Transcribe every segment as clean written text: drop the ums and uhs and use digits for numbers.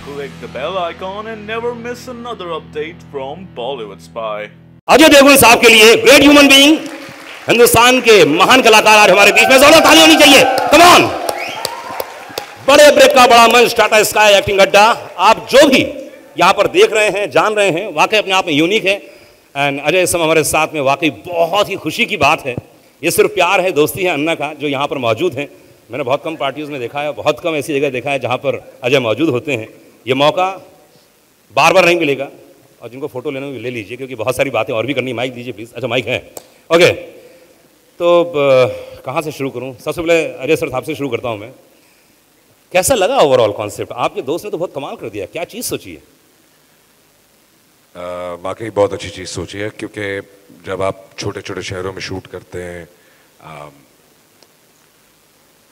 click the bell icon and never miss another update from Bollywood Spy. Ajay Devgan साहब के लिए great human being, Hindustan के महान कलाकार आज हमारे बीच में, जोरदार ताली होनी चाहिए। Come on. बड़े ब्रेक का बड़ा मंच, टाटा स्काई एक्टिंग अड्डा। आप जो भी यहाँ पर देख रहे हैं, जान रहे हैं, वाकई अपने आप में यूनिक है। एंड अजय इस समय हमारे साथ में, वाकई बहुत ही खुशी की बात है। ये सिर्फ प्यार है, दोस्ती है अन्ना का, जो यहाँ पर मौजूद हैं। मैंने बहुत कम पार्टीज़ में देखा है, बहुत कम ऐसी जगह देखा है जहाँ पर अजय मौजूद होते हैं। ये मौका बार बार नहीं मिलेगा, और जिनको फोटो लेना ले लीजिए, क्योंकि बहुत सारी बातें और भी करनी। माइक दीजिए प्लीज़। अच्छा माइक है, ओके। तो कहाँ से शुरू करूँ? सबसे पहले अजय सर आपसे शुरू करता हूँ मैं। कैसा लगा ओवरऑल कॉन्सेप्ट? आपके दोस्त ने तो बहुत कमाल कर दिया, क्या चीज़ सोची है? वाकई बहुत अच्छी चीज़ सोची है, क्योंकि जब आप छोटे छोटे शहरों में शूट करते हैं,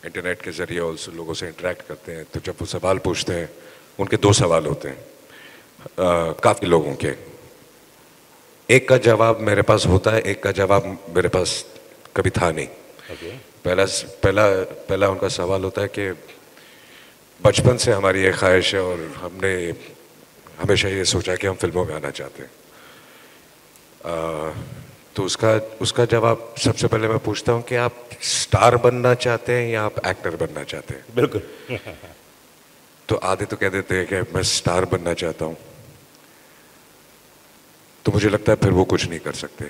इंटरनेट के ज़रिए ऑल्सो लोगों से इंटरेक्ट करते हैं, तो जब वो सवाल पूछते हैं, उनके दो सवाल होते हैं काफ़ी लोगों के। एक का जवाब मेरे पास होता है, एक का जवाब मेरे पास कभी था नहीं। पहला उनका सवाल होता है कि बचपन से हमारी ये ख्वाहिश है और हमने हमेशा ये सोचा कि हम फिल्मों में आना चाहते हैं। तो उसका जवाब सबसे पहले मैं पूछता हूँ कि आप स्टार बनना चाहते हैं या आप एक्टर बनना चाहते हैं? बिल्कुल। तो आधे तो कह देते हैं कि मैं स्टार बनना चाहता हूँ। तो मुझे लगता है फिर वो कुछ नहीं कर सकते।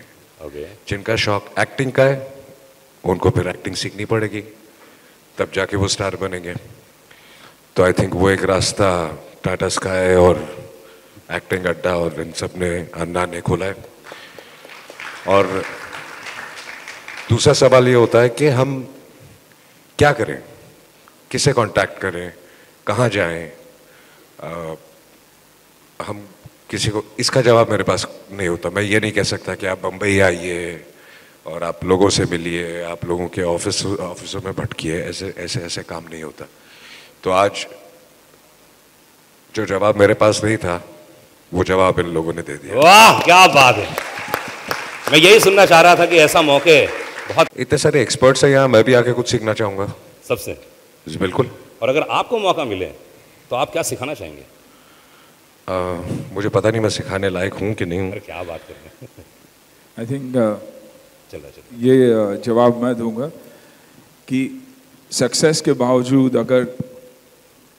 जिनका शौक एक्टिंग का है, उनको फिर एक्टिंग सीखनी पड़ेगी, तब जाके वो स्टार बनेंगे। तो आई थिंक वो एक रास्ता टाटा स्काई और एक्टिंग अड्डा और इन सब ने, अन्ना ने खोला है। और दूसरा सवाल ये होता है कि हम क्या करें, किसे कांटेक्ट करें, कहाँ जाएं। हम किसी को, इसका जवाब मेरे पास नहीं होता। मैं ये नहीं कह सकता कि आप बम्बई आइए और आप लोगों से मिलिए, आप लोगों के ऑफिसों में भटकिए। ऐसे काम नहीं होता। तो आज जो जवाब मेरे पास नहीं था, वो जवाब इन लोगों ने दे दिया। वाह क्या बात है। मैं यही सुनना चाह रहा था कि ऐसा मौके बहुत, इतने सारे एक्सपर्ट्स हैं यहाँ, मैं भी आके कुछ सीखना चाहूँगा सबसे। बिल्कुल। और अगर आपको मौका मिले तो आप क्या सिखाना चाहेंगे? मुझे पता नहीं मैं सिखाने लायक हूँ कि नहीं हूँ। क्या बात कर रहे हैं। आई थिंक ये जवाब मैं दूंगा कि सक्सेस के बावजूद अगर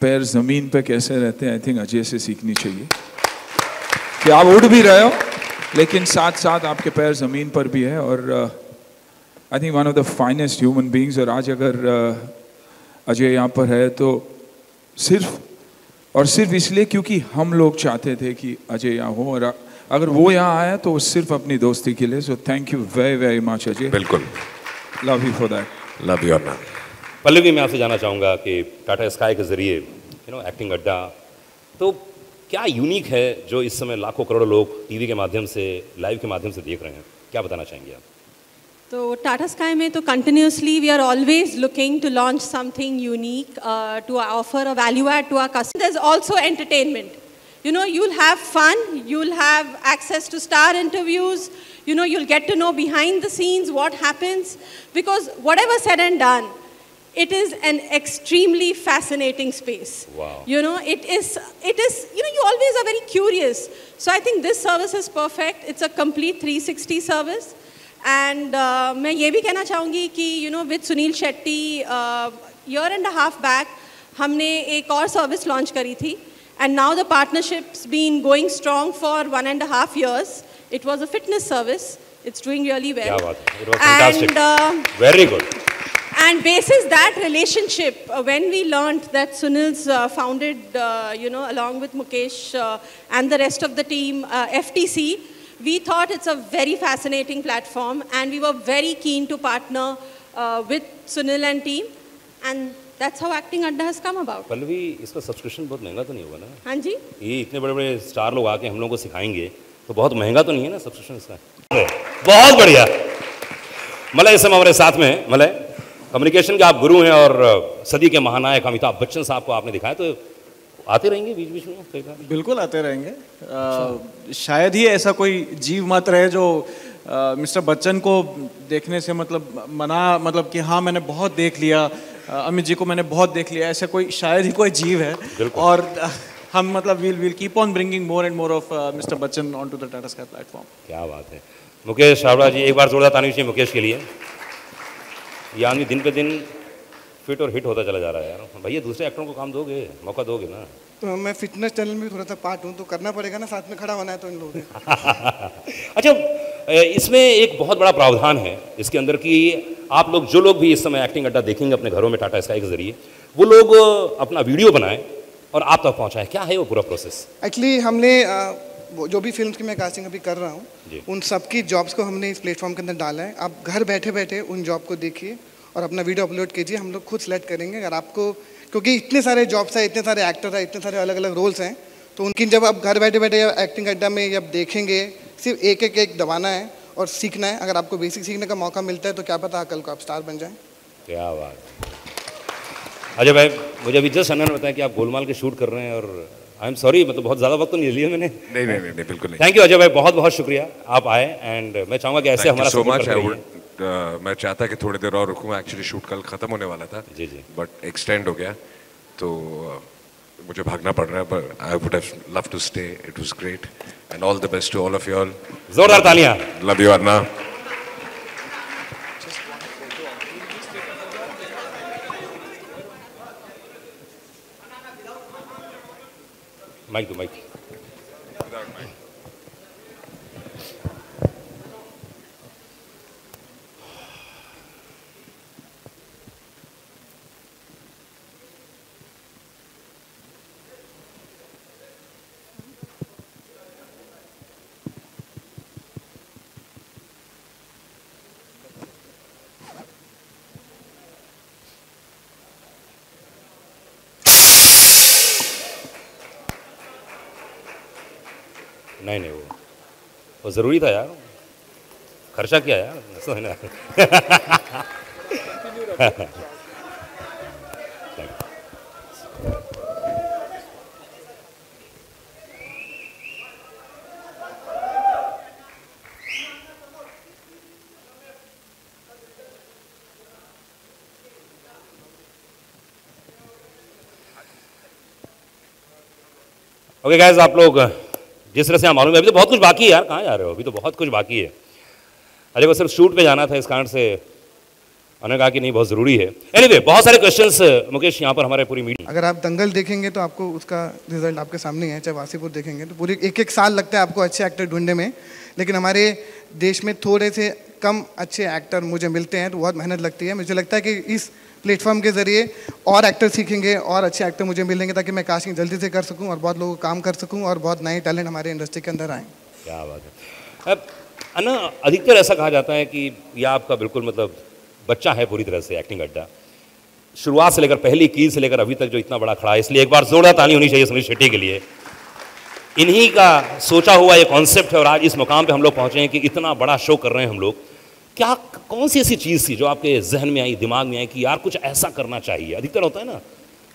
पैर ज़मीन पे कैसे रहते हैं, आई थिंक अजय से सीखनी चाहिए कि आप उड़ भी रहे हो लेकिन साथ साथ आपके पैर ज़मीन पर भी है। और I think one of the finest human beings. और आज अगर अजय यहाँ पर है तो सिर्फ इसलिए क्योंकि हम लोग चाहते थे कि अजय यहाँ हो, और अगर वो यहाँ आया तो सिर्फ अपनी दोस्ती के लिए। So thank you very very much Ajay. बिल्कुल। Love you for that. Love you Anna. Pallavi, मैं आपसे जानना चाहूँगा कि टाटा स्काई के ज़रिए एक्टिंग अड्डा, तो क्या यूनिक है जो इस समय लाखों करोड़ों लोग टीवी के माध्यम से, लाइव के माध्यम से देख रहे हैं? क्या बताना चाहेंगे आप? तो टाटा स्काई में तो continuously we are always looking to launch something unique to offer a value add to our customer. There is also entertainment, you'll have fun, you'll have access to star interviews, you'll get to know behind the scenes what happens, because whatever said and done, it is an extremely fascinating space. Wow. It is you always are very curious. So I think this service is perfect. It's a complete 360 service. And मैं ये भी कहना चाहूँगी कि with Sunil Shetty year and a half back हमने एक और service launch करी थी, and now the partnership's been going strong for 1.5 years. It was a fitness service. It's doing really well. क्या बात है, it was fantastic. And very good. And basis that relationship, when we learned that Sunil's founded, along with Mukesh and the rest of the team, FTC, we thought it's a very fascinating platform, and we were very keen to partner with Sunil and team, and that's how Acting Adda has come about. Pallavi, इसका subscription बहुत महंगा तो नहीं होगा ना? हाँ जी। ये इतने बड़े बड़े स्टार लोग आके हम लोगों को सिखाएंगे तो बहुत महंगा तो नहीं है ना सब्सक्रिप्शन इसका? बहुत बढ़िया। मलय इस समय हमारे साथ में, मलय कम्युनिकेशन के आप गुरु हैं और सदी के महानायक अमिताभ बच्चन साहब को आपने दिखाया, तो आते रहेंगे बीच बीच में कई बार? बिल्कुल आते रहेंगे। शायद ही ऐसा कोई जीव मात्र है जो मिस्टर बच्चन को देखने से मतलब कि हाँ मैंने बहुत देख लिया, अमित जी को मैंने बहुत देख लिया, ऐसा कोई शायद ही कोई जीव है। और हम मतलब we'll keep on bringing more and more of Mr. Bachchan onto the Tata Sky platform. क्या बात है मुकेश छाबड़ा जी, एक बार जोरदार ताली चाहिए मुकेश के लिए। ये आदमी दिन पे दिन फिट और हिट होता चला जा रहा है यार। भैया दूसरे एक्टरों को काम दोगे, मौका दोगे ना? तो मैं फिटनेस चैनल में थोड़ा सा पार्ट हूँ, तो करना पड़ेगा ना, साथ में खड़ा होना है तो इन लोगों को। अच्छा, इसमें एक बहुत बड़ा प्रावधान है इसके अंदर कि आप लोग, जो लोग भी इस समय एक्टिंग अड्डा देखेंगे अपने घरों में टाटा स्काई के जरिए, वो लोग अपना वीडियो बनाएं और आप तक पहुंचाएं। क्या है वो पूरा प्रोसेस? एक्चुअली हमने जो भी फिल्म्स की मैं कास्टिंग अभी कर रहा हूँ, उन सबकी जॉब्स को हमने इस प्लेटफॉर्म के अंदर डाला है। आप घर बैठे बैठे उन जॉब को देखिए और अपना वीडियो अपलोड कीजिए, हम लोग खुद सेलेक्ट करेंगे। अगर आपको, क्योंकि इतने सारे जॉब्स हैं, इतने सारे एक्टर हैं, इतने सारे अलग अलग रोल्स हैं, तो उनकी जब आप घर बैठे बैठे एक्टिंग अड्डा में जब देखेंगे, सिर्फ एक दबाना है और सीखना है। अगर आपको बेसिक सीखने का मौका मिलता है तो क्या पता कल को आप स्टार बन जाएं। क्या बात। अजय भाई, मुझे अभी जस्ट अनन बताया कि आप गोलमाल के शूट कर रहे हैं, और आई एम सॉरी, मतलब बहुत ज़्यादा वक्त तो नहीं लिया मैंने। नहीं, बिल्कुल नहीं। थैंक यू अजय भाई, बहुत बहुत शुक्रिया आप आए। एंड मैं चाहूँगा कि ऐसे हमारा सो मच। मैं चाहता कि थोड़ी देर और रुकूँ, एक्चुअली शूट कल ख़त्म होने वाला था जी, बट एक्सटेंड हो गया तो मुझे भागना पड़ रहा है, पर I would have love to stay. It was great and all the best to all of you all. जोरदार तालियां। Love you Arna. माइक दो, माइक। नहीं, वो ज़रूरी था यार, खर्चा किया यार, ऐसा है ना। ओके गाइस, आप लोग जिस तरह से हम मालूम है, अभी तो बहुत कुछ बाकी है यार। कहाँ जा रहे हो? अभी तो बहुत कुछ बाकी है। अजय को सिर्फ शूट पे जाना था, इस कारण से उन्होंने कहा कि नहीं, बहुत ज़रूरी है। एनीवे, बहुत सारे क्वेश्चंस मुकेश यहाँ पर हमारे पूरी मीटिंग। अगर आप दंगल देखेंगे तो आपको उसका रिजल्ट आपके सामने है। चाहे वासीपुर देखेंगे तो पूरे एक साल लगता है आपको अच्छे एक्टर ढूंढने में, लेकिन हमारे देश में थोड़े से कम अच्छे एक्टर मुझे मिलते हैं, तो बहुत मेहनत लगती है। मुझे लगता है कि इस प्लेटफॉर्म के ज़रिए और एक्टर सीखेंगे और अच्छे एक्टर मुझे मिलेंगे, ताकि मैं कास्टिंग जल्दी से कर सकूं और बहुत लोगों को काम कर सकूं और बहुत नए टैलेंट हमारे इंडस्ट्री के अंदर आएँ। क्या बात है। अब अन्ना, अधिकतर ऐसा कहा जाता है कि यह आपका बिल्कुल मतलब बच्चा है पूरी तरह से एक्टिंग अड्डा, शुरुआत से लेकर पहली कील से लेकर अभी तक जो इतना बड़ा खड़ा है, इसलिए एक बार जोरदार ताली होनी चाहिए सुनील शेट्टी के लिए। इन्हीं का सोचा हुआ ये कॉन्सेप्ट है और आज इस मुकाम पे हम लोग पहुंचे हैं कि इतना बड़ा शो कर रहे हैं हम लोग। क्या, कौन सी ऐसी चीज़ थी जो आपके जहन में आई, दिमाग में आई कि यार कुछ ऐसा करना चाहिए? अधिकतर होता है ना,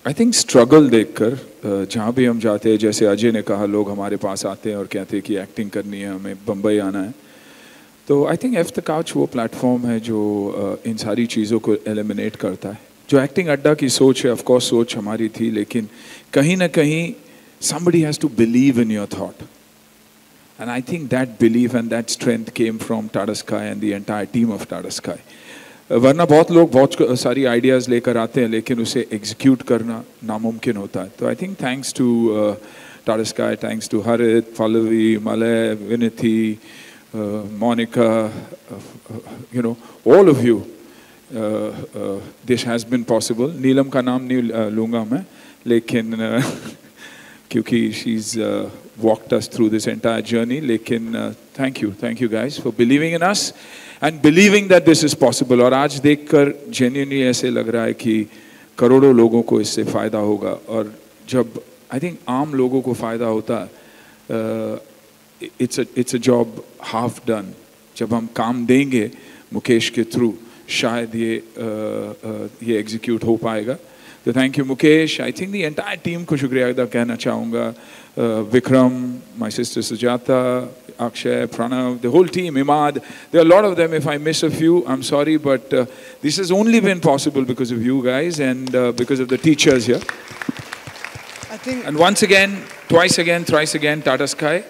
आई थिंक स्ट्रगल देखकर जहाँ भी हम जाते हैं, जैसे अजय ने कहा, लोग हमारे पास आते हैं और कहते हैं कि एक्टिंग करनी है, हमें बम्बई आना है। तो I think F the couch वो प्लेटफॉर्म है जो इन सारी चीज़ों को एलिमिनेट करता है। जो एक्टिंग अड्डा की सोच है, ऑफ कोर्स सोच हमारी थी, लेकिन कहीं ना कहीं somebody has to believe in your thought. And I think that belief and that strength came from Tata Sky and the entire team of Tata Sky. वरना बहुत लोग बहुत सारी आइडियाज़ लेकर आते हैं, लेकिन उसे एग्जीक्यूट करना नामुमकिन होता है। तो I think thanks to Tata Sky, thanks to Harit, Pallavi, Malay, Viniti, Monica, all of you, this has been possible. नीलम का नाम नहीं लूँगा मैं, लेकिन क्योंकि she's walked us through this entire journey. लेकिन thank you guys for believing in us and believing that this is possible. और आज देखकर genuinely ऐसे लग रहा है कि करोड़ों लोगों को इससे फ़ायदा होगा। और जब I think आम लोगों को फ़ायदा होता है, it's a job half done. जब हम काम देंगे मुकेश के थ्रू, शायद ये एग्जीक्यूट हो पाएगा। तो thank you Mukesh. I think the entire team को शुक्रिया अदा कहना चाहूँगा। Vikram, my sister Sujata, Akshay, Pranav, the whole team, Imad. There are a lot of them. If I miss a few, I'm sorry, but this has only been possible because of you guys and because of the teachers here. I And once again, twice again, thrice again, Tata Sky,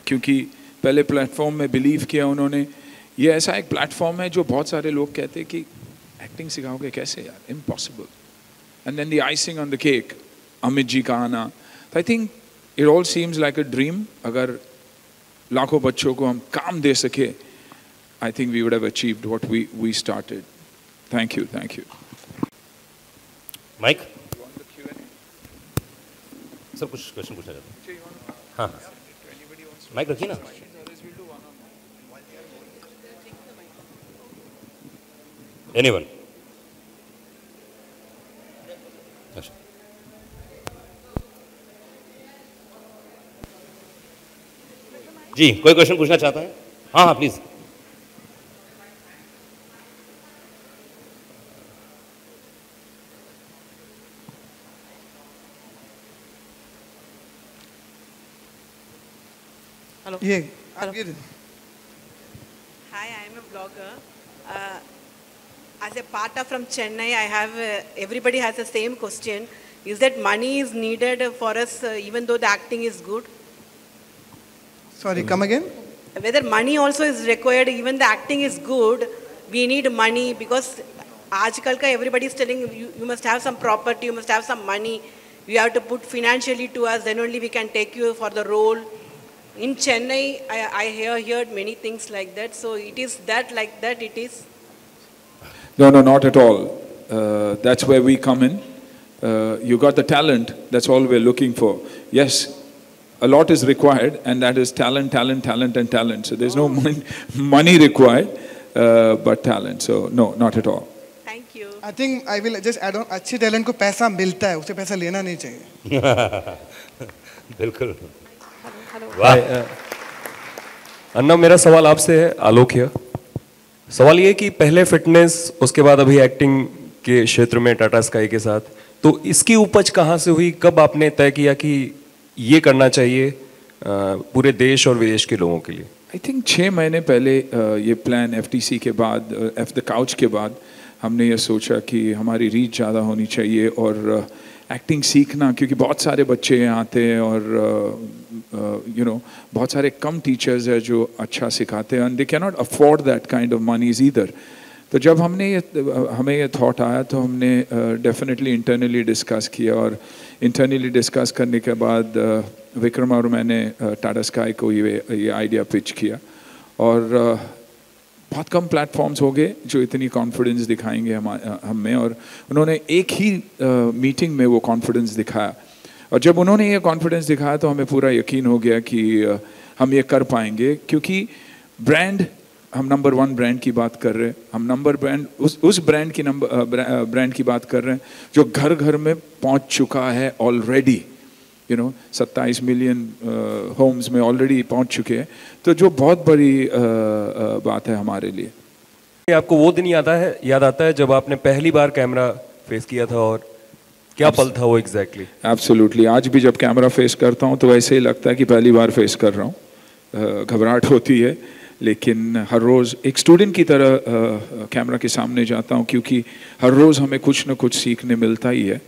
क्योंकि पहले platform में believe किया उन्होंने. ये ऐसा एक platform है जो बहुत सारे लोग कहते हैं कि एक्टिंग सिखाओगे कैसे यार, impossible. And then the icing on the cake, Amit ji का आना. So I think it all seems like a dream. अगर लाखों बच्चों को हम काम दे सके, I think we would have achieved what we started. Thank you, thank you. Mike? Sir कुछ क्वेश्चन पूछना चाहते हैं? हाँ, माइक रखिए ना. Anyone? अच्छा. जी, कोई क्वेश्चन पूछना चाहता है? हाँ हाँ please. Hello. Yeah. Hello. Hi, I am a blogger. As a part of from Chennai, I have everybody has the same question. Is that money is needed for us, even though the acting is good? Sorry, come again. Whether money also is required, even the acting is good, we need money because आजकल का everybody is telling you must have some property, you must have some money, you have to put financially to us, then only we can take you for the role. In Chennai, I heard many things like that. So it is that like that it is? No, not at all. That's where we come in. You got the talent, that's all we're looking for. Yes, a lot is required, and that is talent, and talent. So there's no money required, but talent. So no, not at all. Thank you. I think I will just add on, अच्छी talent को पैसा मिलता है, उसे पैसा लेना नहीं चाहिए. बिल्कुल. अन्ना, मेरा सवाल आपसे है, आलोक है. सवाल ये कि पहले फिटनेस, उसके बाद अभी एक्टिंग के क्षेत्र में टाटा स्काई के साथ, तो इसकी उपज कहाँ से हुई? कब आपने तय किया कि ये करना चाहिए पूरे देश और विदेश के लोगों के लिए? आई थिंक 6 महीने पहले ये प्लान FTC के बाद, एफ द काउच के बाद, हमने ये सोचा कि हमारी रीच ज़्यादा होनी चाहिए और एक्टिंग सीखना, क्योंकि बहुत सारे बच्चे यहाँ आते हैं और बहुत सारे कम टीचर्स हैं जो अच्छा सिखाते हैं, and they can not afford that kind of monies either. तो जब हमें ये थॉट आया तो हमने डेफिनेटली इंटरनली डिस्कस किया, और इंटरनली डिस्कस करने के बाद विक्रम और मैंने टाटा स्काई को ये आइडिया पिच किया, और बहुत कम प्लेटफॉर्म्स हो गए जो इतनी कॉन्फिडेंस दिखाएंगे हमें, और उन्होंने एक ही मीटिंग में वो कॉन्फिडेंस दिखाया. और जब उन्होंने ये कॉन्फिडेंस दिखाया तो हमें पूरा यकीन हो गया कि हम ये कर पाएंगे, क्योंकि ब्रांड, हम नंबर 1 ब्रांड की बात कर रहे हैं, हम उस ब्रांड की बात कर रहे हैं जो घर घर में पहुंच चुका है ऑलरेडी. 27 मिलियन होम्स में ऑलरेडी पहुंच चुके हैं, तो जो बहुत बड़ी बात है हमारे लिए. आपको वो दिन याद आता है जब आपने पहली बार कैमरा फेस किया था, और क्या पल था वो एग्जैक्टली? एब्सोल्युटली. आज भी जब कैमरा फेस करता हूँ तो वैसे ही लगता है कि पहली बार फेस कर रहा हूँ. घबराहट होती है, लेकिन हर रोज़ एक स्टूडेंट की तरह कैमरा के सामने जाता हूँ, क्योंकि हर रोज़ हमें कुछ न कुछ सीखने मिलता ही है.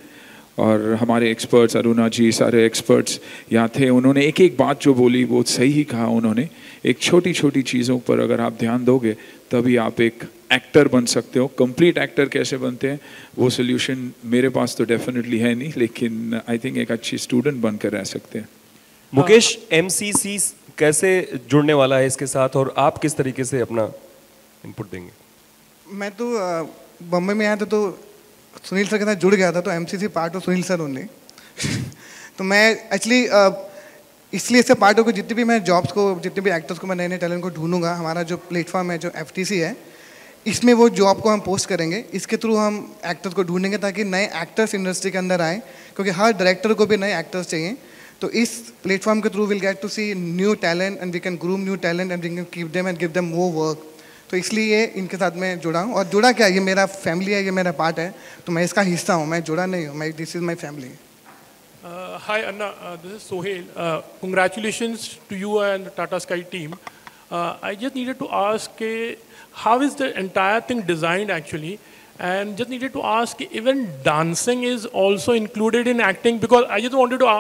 और हमारे एक्सपर्ट्स, अरुणा जी, सारे एक्सपर्ट्स यहाँ थे, उन्होंने एक एक बात जो बोली वो सही ही कहा. उन्होंने एक छोटी छोटी चीज़ों पर अगर आप ध्यान दोगे तभी आप एक एक्टर बन सकते हो. कंप्लीट एक्टर कैसे बनते हैं वो सोल्यूशन मेरे पास तो डेफिनेटली है नहीं, लेकिन आई थिंक एक अच्छी स्टूडेंट बनकर रह सकते हैं. मुकेश, MCC कैसे जुड़ने वाला है इसके साथ, और आप किस तरीके से अपना इनपुट देंगे? मैं तो बम्बई में आया था तो सुनील सर के साथ जुड़ गया था, तो MCC part of Sunil sir only. तो मैं एक्चुअली इसलिए इससे पार्ट होकर जितने भी मैं जॉब्स को, जितने भी एक्टर्स को, मैं नए नए टैलेंट को ढूंढूंगा. हमारा जो प्लेटफॉर्म है, जो FTC है, इसमें वो जॉब को हम पोस्ट करेंगे. इसके थ्रू हम एक्टर्स को ढूंढेंगे ताकि नए एक्टर्स इंडस्ट्री के अंदर आए, क्योंकि हर डायरेक्टर को भी नए एक्टर्स चाहिए. तो इस प्लेटफॉर्म के through will get to see new talent, and we can groom new talent, and we can keep them and give them more work. तो इसलिए इनके साथ मैं जुड़ा हूँ. और जुड़ा क्या, ये मेरा फैमिली है, ये मेरा पार्ट है, तो मैं इसका हिस्सा हूँ, मैं जुड़ा नहीं हूँ. This is my family. Hi Anna, this is Sohail. Congratulations to you and the Tata Sky team. I just needed to ask how is the entire thing designed actually, And just needed to ask, even dancing is also included in acting, because I just wanted to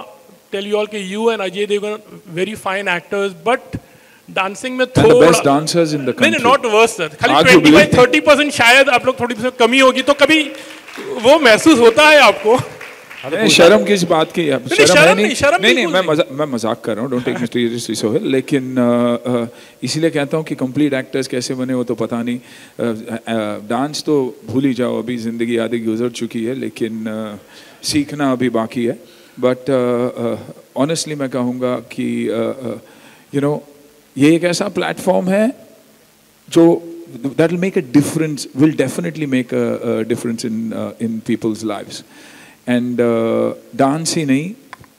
tell you all that you and Ajay Devgan are very fine actors, but dancing में थोड़ा the best dancers in the country. नहीं, not worse sir. खाली 25-30% शायद आप लोग थोड़ी सी कमी होगी, तो कभी वो महसूस होता है आपको? शर्म किस बात की? शर्म नहीं, मैं मजाक कर रहा हूँ, don't take me seriously Sohail, लेकिन इसीलिए कहता हूँ कि कंप्लीट एक्टर्स कैसे बने वो तो पता नहीं, डांस तो भूल ही जाओ, अभी जिंदगी आधी गुजर चुकी है, लेकिन सीखना अभी बाकी है, बट ऑनेस्टली मैं कहूँगा कि यू नो ये एक ऐसा प्लेटफॉर्म है जो that will make a difference, will definitely make a difference in people's lives. And dance ही नहीं,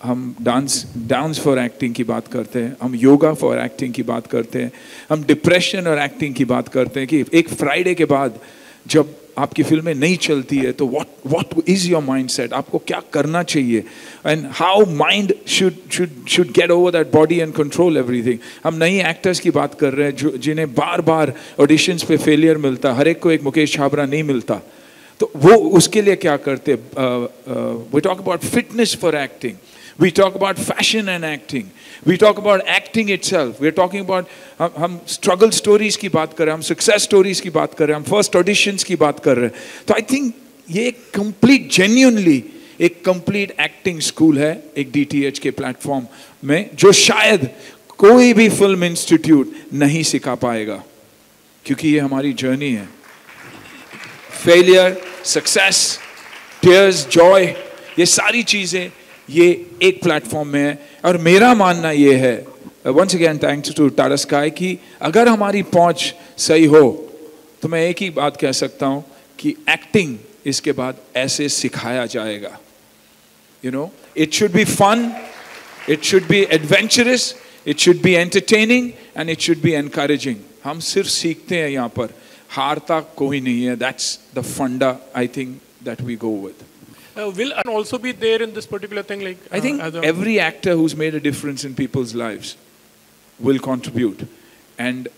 हम डांस फॉर एक्टिंग की बात करते हैं, हम योगा फॉर एक्टिंग की बात करते हैं, हम डिप्रेशन और एक्टिंग की बात करते हैं कि एक फ्राइडे के बाद जब आपकी फिल्में नहीं चलती है तो what is your mindset, आपको क्या करना चाहिए, and how mind should get over that body and control everything. हम नई एक्टर्स की बात कर रहे हैं जिन्हें बार बार ऑडिशंस पे फेलियर मिलता, हर एक को एक मुकेश छाबरा नहीं मिलता, तो वो उसके लिए क्या करते? We talk about fitness for acting, we talk about fashion and acting, we talk about acting itself, we are talking about हम struggle stories की बात कर रहे हैं, हम success stories की बात कर रहे हैं, हम first auditions की बात कर रहे हैं, तो I think ये complete genuinely एक complete acting school है एक DTH के platform में, जो शायद कोई भी film institute नहीं सिखा पाएगा, क्योंकि ये हमारी journey है. फेलियर, सक्सेस, टीयर्स, जॉय, ये सारी चीजें ये एक प्लेटफॉर्म में है. और मेरा मानना ये है, once again thanks to Tata Sky, कि अगर हमारी पहुंच सही हो तो मैं एक ही बात कह सकता हूं कि एक्टिंग इसके बाद ऐसे सिखाया जाएगा. You know, it should be fun, it should be adventurous, it should be entertaining and it should be encouraging. हम सिर्फ सीखते हैं यहाँ पर, हारता कोई नहीं है. That's the funda I think that we go with. Will also be there in this particular thing, like I think every actor who's made a difference in people's lives will contribute, and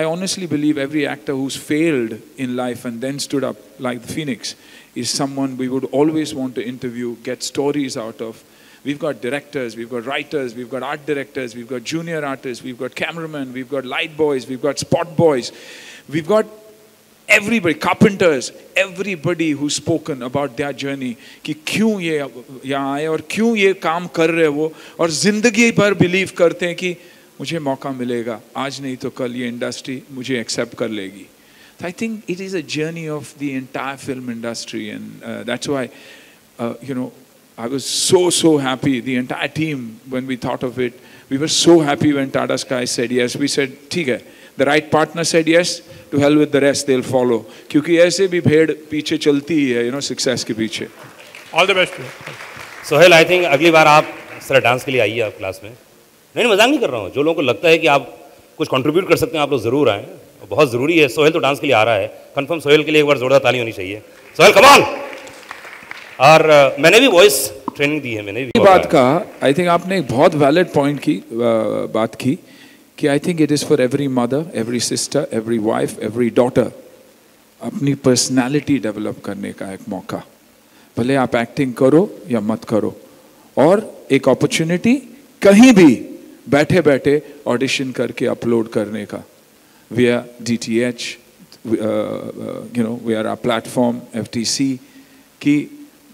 I honestly believe every actor who's failed in life and then stood up like the Phoenix is someone we would always want to interview, get stories out of. We've got directors, we've got writers, we've got art directors, we've got junior artists, we've got cameramen, we've got light boys, we've got spot boys, we've got everybody, carpenters, everybody who's spoken about their journey, कि क्यों ये यहाँ आए और क्यों ये काम कर रहे वो, और जिंदगी भर बिलीव करते हैं कि मुझे मौका मिलेगा, आज नहीं तो कल ये इंडस्ट्री मुझे एक्सेप्ट कर लेगी. So I think it is a journey of the entire film industry, and that's why you know, I was so happy, the entire team, when we thought of it. We were so happy when Tata Sky said yes. We said ठीक है, the right partner said yes, to hell with the rest, they'll follow. क्योंकि ऐसे भी भेड़ पीछे चलती ही है, you know, success के पीछे. All the best. Sohail, I think अगली बार आप सर डांस के लिए आइए आप क्लास में. नहीं, मजाक नहीं कर रहा हूँ. जो लोगों को लगता है कि आप कुछ कंट्रीब्यूट कर सकते हैं, आप लोग जरूर आएँ, बहुत ज़रूरी है. सोहेल तो डांस के लिए आ रहा है, कंफर्म सोहेल के लिए एक बार जोरदार ताली होनी चाहिए. Sohail come on. और मैंने भी वॉइस ट्रेनिंग दी है, मैंने भी बात कहा. आई थिंक आपने एक बहुत वैलिड पॉइंट की बात की कि I think it is for every mother, every sister, every wife, every daughter अपनी पर्सनालिटी डेवलप करने का एक मौका. भले आप एक्टिंग करो या मत करो, और एक अपॉर्चुनिटी कहीं भी बैठे बैठे ऑडिशन करके अपलोड करने का. We are DTH, you know, we are our platform FTC की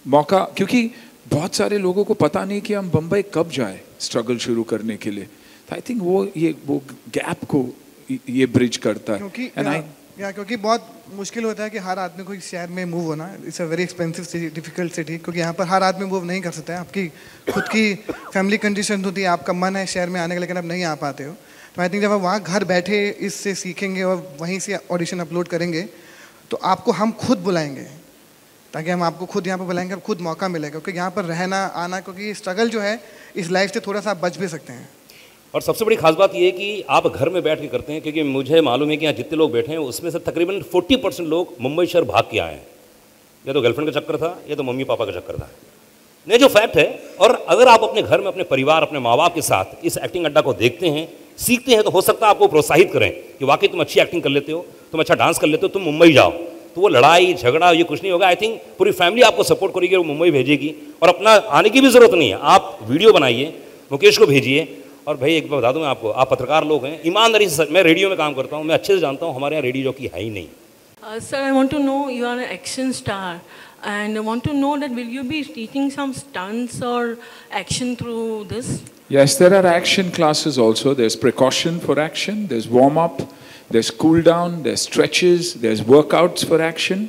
मौका, क्योंकि बहुत सारे लोगों को पता नहीं कि हम बम्बई कब जाए स्ट्रगल शुरू करने के लिए. आई थिंक वो गैप को ये ब्रिज करता है. क्योंकि बहुत मुश्किल होता है कि हर आदमी को इस शहर में मूव होना. It's a very expensive city, difficult city, क्योंकि यहाँ पर हर आदमी मूव नहीं कर सकता है. आपकी खुद की फैमिली कंडीशन होती है, आपका मन है शहर में आने का, लेकिन आप नहीं आ पाते हो. तो आई थिंक जब आप वहाँ घर बैठे इससे सीखेंगे और वहीं से ऑडिशन अपलोड करेंगे, तो आपको हम खुद बुलाएंगे, ताकि हम आपको खुद यहाँ पर बुलाएंगे, और खुद मौका मिलेगा. क्योंकि यहाँ पर रहना आना, क्योंकि स्ट्रगल जो है इस लाइफ से थोड़ा सा आप बच भी सकते हैं. और सबसे बड़ी खास बात ये है कि आप घर में बैठ के करते हैं, क्योंकि मुझे मालूम है कि यहाँ जितने लोग बैठे हैं उसमें से तकरीबन 40% लोग मुंबई शहर भाग के आए हैं. या तो गर्लफ्रेंड का चक्कर था, या तो मम्मी पापा का चक्कर था. नहीं, जो फैक्ट है. और अगर आप अपने घर में अपने परिवार, अपने माँ बाप के साथ इस एक्टिंग अड्डा को देखते हैं, सीखते हैं, तो हो सकता है आपको प्रोत्साहित करें कि वाकई तुम अच्छी एक्टिंग कर लेते हो, तुम अच्छा डांस कर लेते हो, तुम मुंबई जाओ. तो वो लड़ाई झगड़ा ये कुछ नहीं होगा। आई थिंक पूरी फैमिली आपको सपोर्ट करेगी, वो मुंबई भेजेगी और अपना आने की भी ज़रूरत नहीं है। आप वीडियो बनाइए, मुकेश को भेजिए। और भाई एक बात बता दूं मैं आपको, आप पत्रकार लोग हैं, ईमानदारी से, मैं रेडियो में काम करता हूँ, मैं अच्छे से जानता हूँ हमारे यहाँ रेडियो जॉकी है ही नहीं। Sir, I want to know, you are an action star and I want to know that will you be teaching some stunts or action through this? Yes, there are action classes also. There's precaution for action, there's warm-up, there's cool-down, there's stretches, there's workouts for action.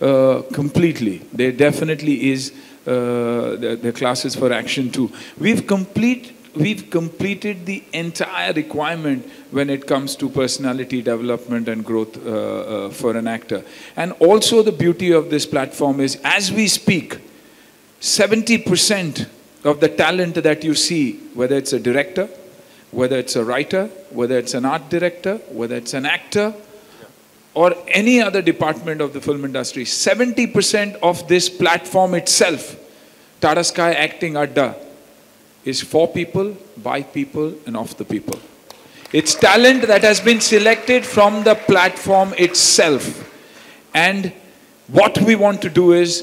Completely. There definitely is the classes for action too. We've completed the entire requirement when it comes to personality development and growth for an actor. And also the beauty of this platform is, as we speak, 70% of the talent that you see, whether it's a director, whether it's a writer, whether it's an art director, whether it's an actor, or any other department of the film industry, 70% of this platform itself, Tata Sky Acting Adda, is for people, by people, and of the people. It's talent that has been selected from the platform itself. And what we want to do is,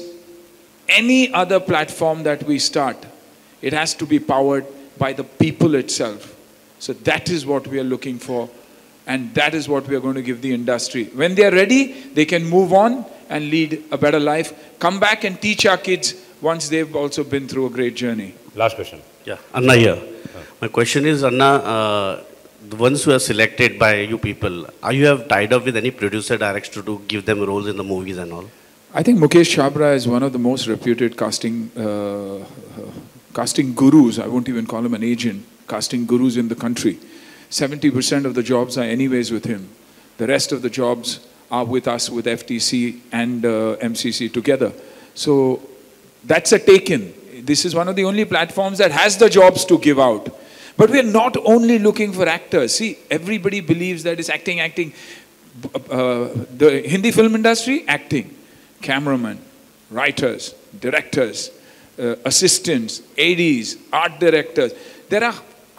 any other platform that we start, it has to be powered by the people itself. So that is what we are looking for, and that is what we are going to give the industry. When they are ready, they can move on and lead a better life. Come back and teach our kids once they've also been through a great journey. Last question. Yeah, Anna here. My question is, Anna, the ones who are selected by you people, are you have tied up with any producer director to give them roles in the movies and all? I think Mukesh Chabra is one of the most reputed casting gurus. I won't even call him an agent. Casting gurus in the country. 70% of the jobs are anyways with him. The rest of the jobs are with us, with FTC and MCC together. So that's a take-in. This is one of the only platforms that has the jobs to give out. But we are not only looking for actors. See, everybody believes that it's acting. The Hindi film industry, acting. Cameramen, writers, directors, assistants, ADs, art directors. There are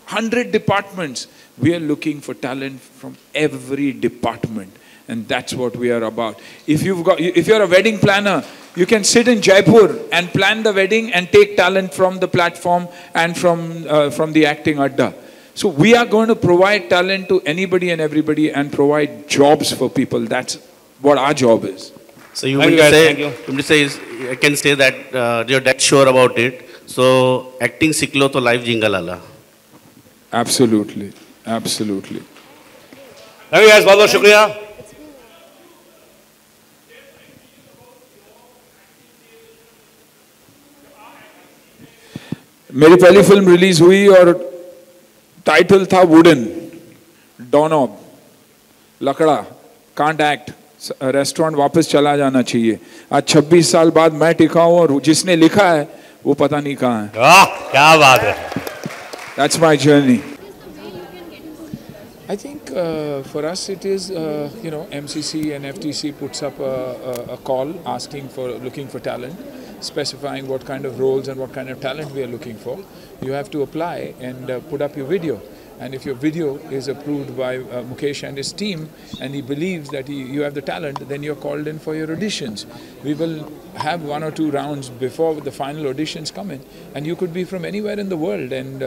100 departments. We are looking for talent from every department, and that's what we are about. If you're a wedding planner, you can sit in Jaipur and plan the wedding and take talent from the platform and from the Acting Adda. So we are going to provide talent to anybody and everybody and provide jobs for people. That's what our job is. So you will say, I can say that you're that sure about it. So acting siklo to life jingle lala. Absolutely, absolutely. Thank you guys, बहुत बहुत शुक्रिया. मेरी पहली film release हुई और title था wooden, doorknob, लकड़ा, can't act, restaurant वापस चला जाना चाहिए. आज 26 साल बाद मैं टिका हूं और जिसने लिखा है वो पता नहीं कहाँ है. क्या बात है. That's my journey. I think for us it is, MCC and FTC puts up a call looking for talent, specifying what kind of roles and what kind of talent we are looking for. You have to apply and put up your video. And if your video is approved by Mukesh and his team, and he believes that you have the talent, then you're called in for your auditions. We will have 1 or 2 rounds before the final auditions come in. And you could be from anywhere in the world. And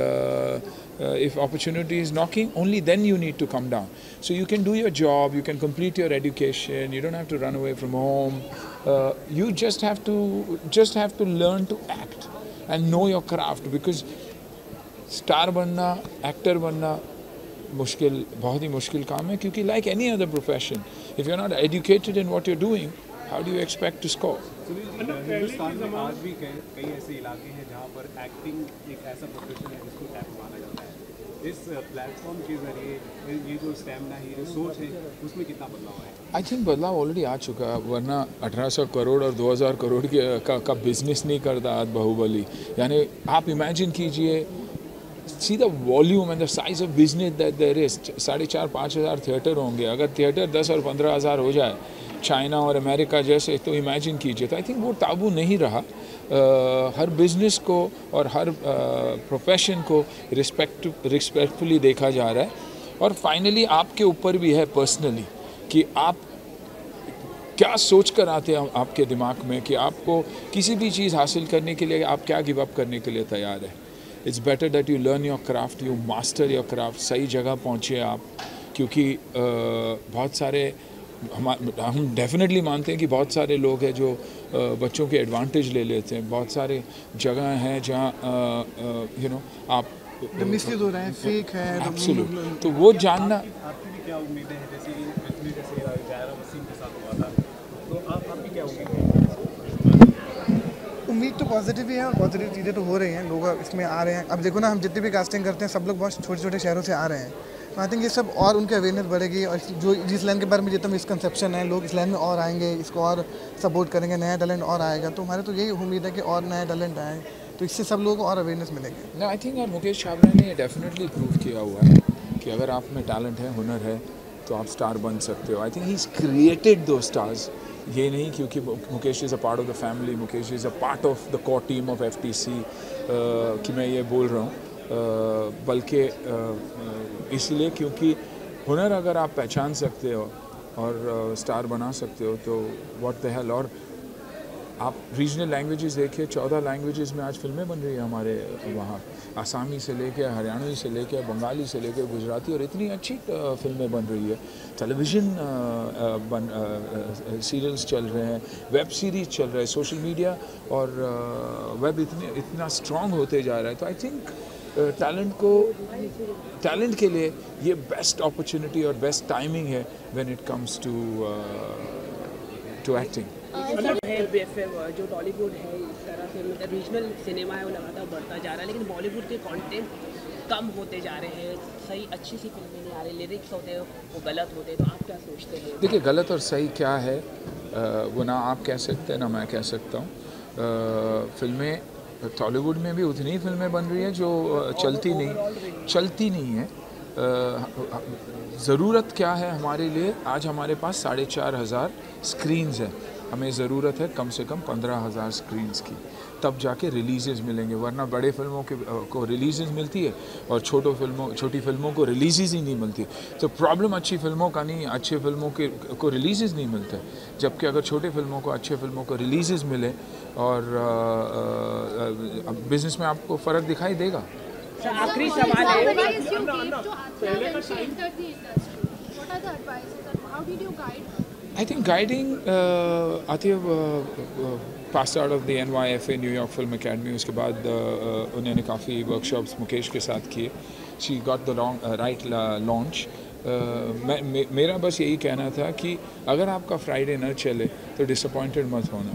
if opportunity is knocking, only then you need to come down. So you can do your job, you can complete your education, you don't have to run away from home. You just have to learn to act and know your craft, because star बनना, actor बनना बहुत ही मुश्किल काम है, क्योंकि like any other profession, if you're not educated in what you're doing, how do you expect to score? Hindustan में आज भी कई ऐसे इलाके हैं जहाँ पर एक्टिंग एक ऐसा प्रोफेशन है जिसको टैप माना जाता है. इस प्लेटफॉर्म के जरिए ये जो स्टैमिना है, ये सोच है, उसमें कितना बदलाव है? आई थिंक बदलाव ऑलरेडी आ चुका है, वरना 1800 करोड़ और 2000 करोड़ का बिजनेस नहीं करता आज बाहुबली. यानी आप इमेजिन कीजिए, see the volume and the size of business that there is. 4,500-5 हज़ार थिएटर होंगे. अगर थिएटर 10 और 15 हज़ार हो जाए चाइना और अमेरिका जैसे, तो इमेजिन कीजिए. तो आई थिंक वो ताबू नहीं रहा. हर बिजनेस को और हर प्रोफेशन को रिस्पेक्टफुली देखा जा रहा है. और फाइनली आपके ऊपर भी है पर्सनली कि आप क्या सोच कर आते हैं आपके दिमाग में कि आपको किसी भी चीज़ हासिल करने के लिए आप क्या गिव अप करने के लिए तैयार है? It's better that you learn your craft, you master your craft, सही जगह पहुँचे आप, क्योंकि बहुत सारे हम डेफिनेटली मानते हैं कि बहुत सारे लोग हैं जो बच्चों के एडवांटेज ले लेते हैं। बहुत सारे जगह हैं जहाँ यू नो आप मिसयूज हो रहे हैं, फेक है। एब्सोल्यूट। तो वो जानना। आपकी भी क्या उम्मीदें हैं, जैसे जायरा वसीम के साथ हुआ था, तो आपकी क्या उम्मीद तो पॉजिटिव ही है और पॉजिटिव चीज़ें तो हो रही हैं, लोग इसमें आ रहे हैं। अब देखो ना, हम जितनी भी कास्टिंग करते हैं सब लोग बहुत छोटे छोटे शहरों से आ रहे हैं, तो आई थिंक ये सब और उनकी अवेयरनेस बढ़ेगी। और जो जिस लाइन के बारे में जितना मिसकंसेप्शन है, लोग इस लाइन में और आएंगे, इसको और सपोर्ट करेंगे, नया टैलेंट और आएगा। तो हमारे तो यही उम्मीद है कि और नया टैलेंट आए, तो इससे सब लोगों को और अवेयरनेस मिलेगी। आई थिंक यार मुकेश छाबड़ा ने डेफिनेटली प्रूव किया हुआ है कि अगर आप में टैलेंट है, हुनर है, तो आप स्टार बन सकते हो। I think he is created दो स्टार्स। ये नहीं क्योंकि Mukesh is a part of the family, Mukesh is a part of the core team of FTC कि मैं ये बोल रहा हूँ, बल्कि इसलिए क्योंकि हुनर अगर आप पहचान सकते हो और स्टार बना सकते हो तो व्हाट द हेल। और आप रीजनल लैंग्वेजेस देखिए, 14 लैंग्वेजेस में आज फिल्में बन रही है हमारे वहाँ, आसामी से लेके हरियाणवी से लेके बंगाली से लेके गुजराती, और इतनी अच्छी फिल्में बन रही है। टेलीविज़न सीरियल्स चल रहे हैं, वेब सीरीज़ चल रहा है, सोशल मीडिया और वेब इतना स्ट्रॉन्ग होते जा रहा है। तो आई थिंक टैलेंट के लिए ये बेस्ट अपॉर्चुनिटी और बेस्ट टाइमिंग है when it comes to acting. जो टॉलीवुड है इस तरह से मतलब रीजनल सिनेमा है वो लगातार बढ़ता जा रहा है, लेकिन बॉलीवुड के कंटेंट कम होते जा रहे हैं, सही अच्छी सी फिल्में नहीं आ रही, लिरिक्स होते हैं वो गलत होते हैं। तो आप क्या सोचते हैं? देखिए, गलत और सही क्या है वो ना आप कह सकते हैं ना मैं कह सकता हूँ। फिल्में टॉलीवुड में भी उतनी ही फिल्में बन रही हैं जो चलती नहीं है। ज़रूरत क्या है हमारे लिए? आज हमारे पास 4,500 स्क्रीन्स हैं, हमें ज़रूरत है कम से कम 15,000 स्क्रीन्स की, तब जाके रिलीज़ेस मिलेंगे। वरना बड़े फिल्मों को रिलीज़ेस मिलती है और छोटी फिल्मों को रिलीज़ेस ही नहीं मिलती। तो प्रॉब्लम अच्छी फिल्मों का नहीं, अच्छे फिल्मों को रिलीज़ेस नहीं मिलते, जबकि अगर छोटे फिल्मों को अच्छे फिल्मों को रिलीज़ेस मिले और बिज़नेस में आपको फ़र्क दिखाई देगा। आखिरी सवाल है, I think guiding, Atif passed out of the NYFA New York Film Academy, उसके बाद उन्होंने काफ़ी वर्कशॉप्स मुकेश के साथ किए। She got the right launch। मेरा बस यही कहना था कि अगर आपका फ्राइडे न चले तो डिसअपॉइंटेड मत होना,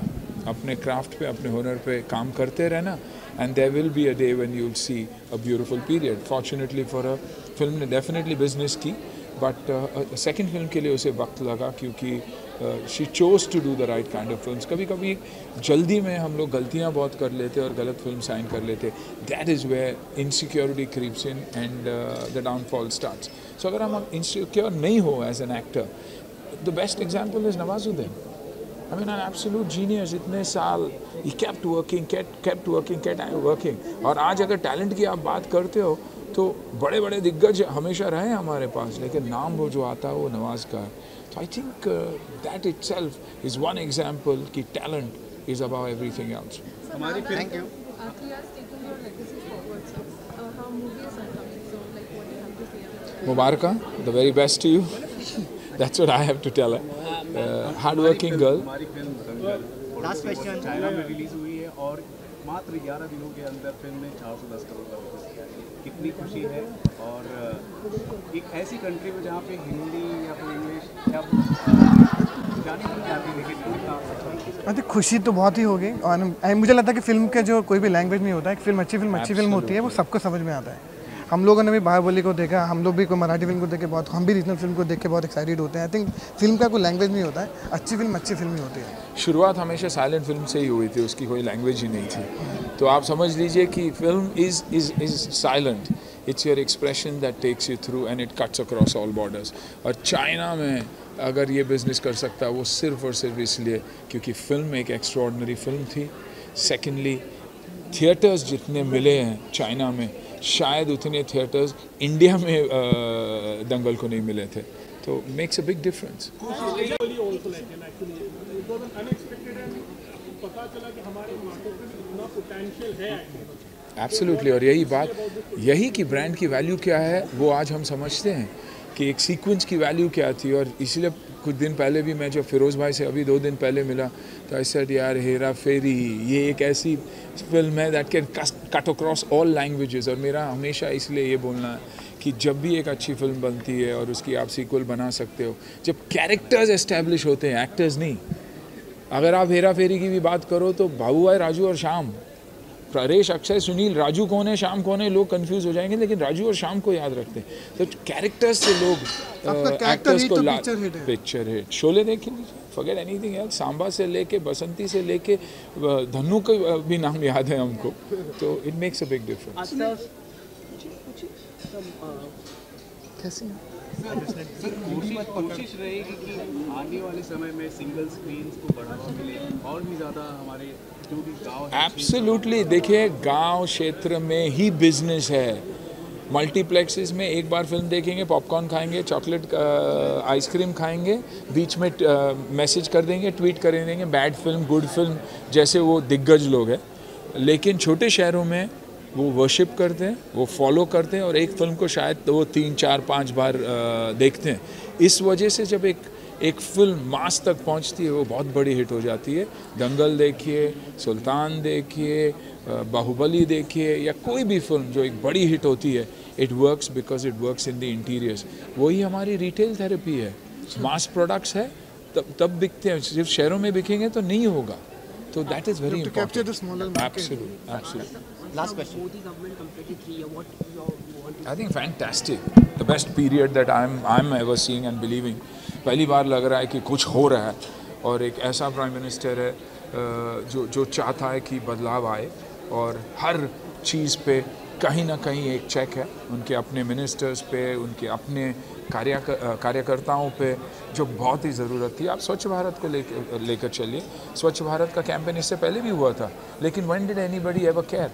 अपने क्राफ्ट पे, अपने हुनर पे काम करते रहना, and there will be a day when you'll see a beautiful period. Fortunately for her, film ने डेफिनेटली बिजनेस की, बट सेकेंड फिल्म के लिए उसे वक्त लगा क्योंकि she chose to do the right kind of films. कभी कभी जल्दी में हम लोग गलतियाँ बहुत कर लेते और गलत फिल्म साइन कर लेते। That is where insecurity creeps in and the downfall starts. So अगर हम इनसिक्योर नहीं हो as an actor, the best example is Nawazuddin. I mean, an absolute genius, इतने साल he kept working। और आज अगर टैलेंट की आप बात करते हो तो बड़े बड़े दिग्गज हमेशा रहे हैं हमारे पास, लेकिन नाम वो जो आता है वो नवाज का है। तो I think that itself is one example कि talent is about everything else. Thank you. Mubaraka, the very best to you। That's what I have to tell her। Hardworking girl। Last question. China में release हुई है और मात्र 11 दिनों के अंदर film ने 410 करोड़ का बिजनेस किया है। कितनी खुशी है, और एक ऐसी कंट्री में जहाँ पे हिंदी या फिर इंग्लिश या जाने नहीं जाती, लेकिन आई थिंक खुशी तो बहुत ही होगी। और मुझे लगता है कि फिल्म के जो कोई भी लैंग्वेज नहीं होता, एक फिल्म अच्छी फिल्म होती है, वो सबको समझ में आता है। हम लोगों ने भी बाहुबली को देखा, हम लोग भी कोई मराठी फिल्म को देख के बहुत, हम भी रीजनल फिल्म को देख के बहुत एक्साइटेड होते हैं। आई थिंक फिल्म का कोई लैंग्वेज नहीं होता है, अच्छी फिल्म ही होती है। शुरुआत हमेशा साइलेंट फिल्म से ही हुई थी, उसकी कोई लैंग्वेज ही नहीं थी। तो आप समझ लीजिए कि film is silent, it's your expression that takes you through and it cuts across all borders. और चाइना में अगर ये बिज़नेस कर सकता है वो सिर्फ और सिर्फ इसलिए क्योंकि फ़िल्म एक एक्स्ट्रॉर्डनरी फिल्म थी। सेकेंडली, थिएटर्स जितने मिले हैं चाइना में, शायद उतने थिएटर्स इंडिया में दंगल को नहीं मिले थे। तो makes a big difference. Absolutely, और यही बात, यही कि ब्रांड की वैल्यू क्या है वो आज हम समझते हैं कि एक सीक्वेंस की वैल्यू क्या थी। और इसलिए कुछ दिन पहले भी मैं जब फिरोज़ भाई से अभी 2 दिन पहले मिला तो आई सेड यार हेरा फेरी ये एक ऐसी फिल्म है that can cut across all languages. और मेरा हमेशा इसलिए ये बोलना है कि जब भी एक अच्छी फिल्म बनती है और उसकी आप सीक्वल बना सकते हो, जब कैरेक्टर्स एस्टेब्लिश होते हैं, एक्टर्स नहीं। अगर आप हेरा फेरी की भी बात करो तो बाबू भाई, राजू और श्याम, परेश, अक्षय, सुनील, राजू कौन है, श्याम कौन है, लोग कंफ्यूज हो जाएंगे, लेकिन राजू और श्याम को याद रखते हैं। तो कैरेक्टर्स से लोग एक्टर्स को पिक्चर हिट। शोले देख लीजिए, फॉरगेट एनीथिंग एल्स, सांबा से लेके बसंती से लेके धन्नू का भी नाम याद है हमको, तो it makes a big difference. कैसे कोशिश रहेगी कि आने वाले समय में सिंगल स्क्रीन्स को बढ़ावा मिले और भी ज़्यादा हमारे जो भी गाँव। एब्सोल्युटली, देखिए गांव क्षेत्र में ही बिजनेस है। मल्टीप्लेक्सेस में एक बार फिल्म देखेंगे, पॉपकॉर्न खाएंगे, चॉकलेट आइसक्रीम खाएंगे, बीच में मैसेज कर देंगे, ट्वीट कर देंगे बैड फिल्म गुड फिल्म, जैसे वो दिग्गज लोग हैं। लेकिन छोटे शहरों में वो वर्शिप करते हैं, वो फॉलो करते हैं और एक फिल्म को शायद तो वो 3, 4, 5 बार देखते हैं। इस वजह से जब एक फिल्म मास तक पहुंचती है वो बहुत बड़ी हिट हो जाती है। दंगल देखिए, सुल्तान देखिए, बाहुबली देखिए, या कोई भी फिल्म जो एक बड़ी हिट होती है, it works because it works in the interiors. वही हमारी रिटेल थेरेपी है। मास प्रोडक्ट्स है तब बिकते हैं, सिर्फ शहरों में बिकेंगे तो नहीं होगा। तो that is very important. Absolutely. Last question. Modi government completed 3 years. What you want to? I think fantastic. The best period that I'm ever seeing and believing. पहली बार लग रहा है कि कुछ हो रहा है और एक ऐसा प्राइम मिनिस्टर है जो चाहता है कि बदलाव आए और हर चीज़ पे कहीं ना कहीं एक चेक है। उनके अपने मिनिस्टर्स पे, उनके अपने कार्यकर्ताओं पे, जो बहुत ही ज़रूरत थी। आप स्वच्छ भारत को लेकर चलिए। स्वच्छ भारत का कैंपेन इससे पहले भी हुआ था, लेकिन when did anybody ever care?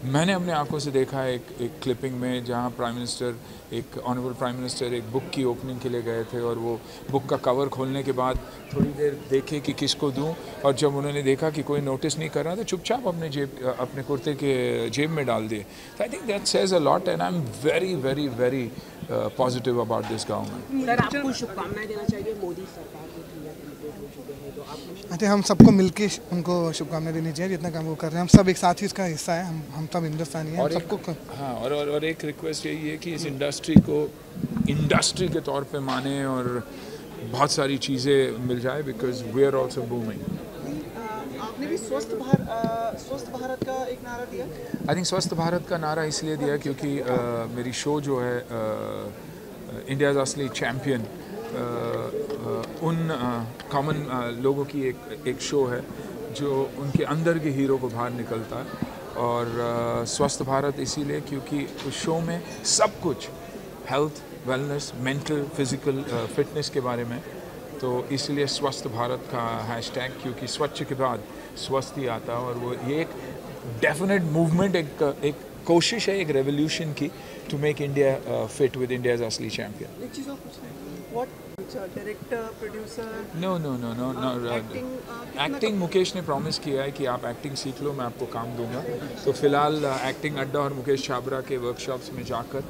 मैंने अपने आंखों से देखा है एक क्लिपिंग में जहां प्राइम मिनिस्टर, एक ऑनरेबल प्राइम मिनिस्टर एक बुक की ओपनिंग के लिए गए थे और वो बुक का कवर खोलने के बाद थोड़ी देर देखे कि किसको दूं, और जब उन्होंने देखा कि कोई नोटिस नहीं कर रहा तो चुपचाप अपने कुर्ते के जेब में डाल दिए। आई think that says a lot and I am very very very positive about this government. Sir, आपको शुभकामनाएं देना चाहिए मोदी सरकार को। आई थिंक हम सबको मिलके उनको शुभकामनाएं देनी चाहिए, जितना काम वो कर रहे हैं। हम सब एक साथ ही इसका हिस्सा है, हम सब हिंदुस्तानी हैं, सबको। हाँ, और एक रिक्वेस्ट यही है कि इस इंडस्ट्री को इंडस्ट्री के तौर पे माने और बहुत सारी चीज़ें मिल जाए, because we are also booming. आपने भी स्वस्थ भारत का एक नारा दिया। आई थिंक स्वस्थ भारत का नारा इसलिए दिया क्योंकि मेरी शो जो है इंडियाज़ असली चैम्पियन, उन कॉमन लोगों की एक शो है जो उनके अंदर के हीरो को बाहर निकलता है। और स्वस्थ भारत इसीलिए क्योंकि उस शो में सब कुछ health, wellness, mental, physical fitness के बारे में, तो इसलिए स्वस्थ भारत का हैशटैग, क्योंकि स्वच्छ के बाद स्वस्थ ही आता है। और वो ये एक डेफिनेट मूवमेंट, एक कोशिश है, एक रेवोल्यूशन की, to make India fit with India's असली चैम्पियन। एक चीज़ और पूछना है, what director, producer? No acting Mukesh ने प्रॉमिस किया है कि आप एक्टिंग सीख लो, मैं आपको काम दूंगा। तो फिलहाल एक्टिंग अड्डा और मुकेश छाबरा के वर्कशॉप्स में जाकर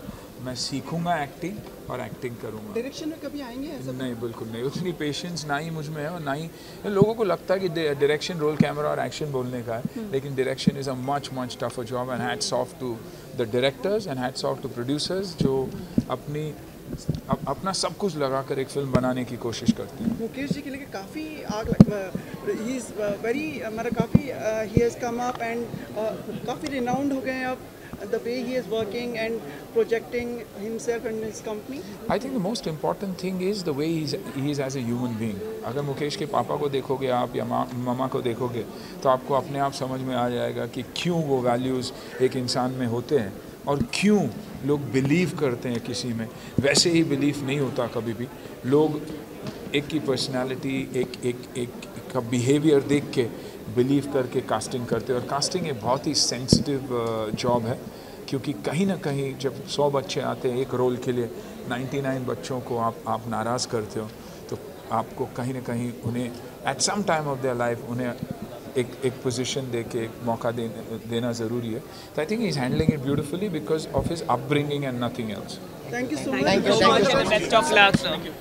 मैं सीखूंगा एक्टिंग और एक्टिंग करूंगा। डायरेक्शन में कभी आएंगे ऐसा? नहीं, बिल्कुल नहीं। उतनी पेशेंस ना ही मुझ में है और ना ही लोगों को लगता है कि डायरेक्शन रोल कैमरा और एक्शन बोलने का है, लेकिन direction is a much tougher job. And hats off to the directors and hats off to producers जो अपना सब कुछ लगाकर एक फिल्म बनाने की कोशिश करते हैं। मुकेश जी के लिए काफ़ी ही इज़ वेरी काफ़ी he has come up and काफ़ी रिनाउंड हो गए हैं अब, the way he is working and projecting himself and his company? I think the most important thing is the way he is as a human being. अगर मुकेश के पापा को देखोगे आप या मामा को देखोगे तो आपको अपने आप समझ में आ जाएगा कि क्यों वो वैल्यूज़ एक इंसान में होते हैं और क्यों लोग बिलीव करते हैं किसी में। वैसे ही बिलीव नहीं होता कभी भी। लोग एक की पर्सनालिटी, एक का बिहेवियर देख के बिलीव करके कास्टिंग करते हैं, और कास्टिंग एक बहुत ही सेंसिटिव जॉब है क्योंकि कहीं ना कहीं जब 100 बच्चे आते हैं एक रोल के लिए, 99 बच्चों को आप नाराज़ करते हो, तो आपको कहीं ना कहीं उन्हें at some time of their life उन्हें एक पोजीशन दे के एक मौका देना ज़रूरी है. तो I think he is handling it beautifully because of his upbringing and nothing else. Thank you so much. Thank you so much. Best of luck.